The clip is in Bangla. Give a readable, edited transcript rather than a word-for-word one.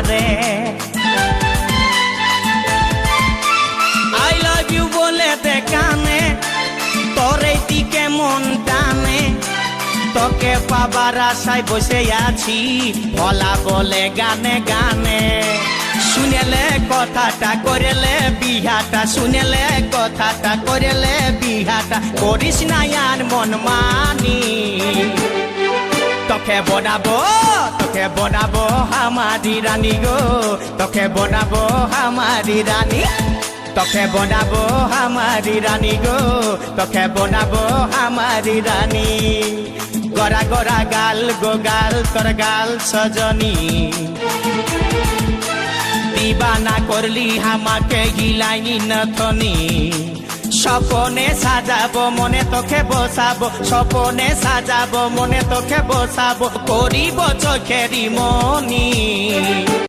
রে আই লাভ ইউ বলে দে কানে তোর এই দিকে মন টানে তোকে পাবার আশায় বসে আছি ভোলা বলে গানে গানে শুনেলে কথাটা করেলে বিহাটা শুনেলে কথাটা করেলে বিহাটা করিস না আর মন মানি তোকে বনাবো আমারি রানী গো তোকে বনাবো আমারি রানী তোকে বনাবো আমারি রানী গো তোকে বনাবো আমারি রানী গড়া গড়া গাল গো গাল তোর গাল সজনী দিবানা করলি আমাকে গিলাইনি নথনি স্বপনে সাজাবো মনে তোকে বসাবো স্বপনে সাজাবো মনে তোকে বসাবো করিব চোখেরি মনি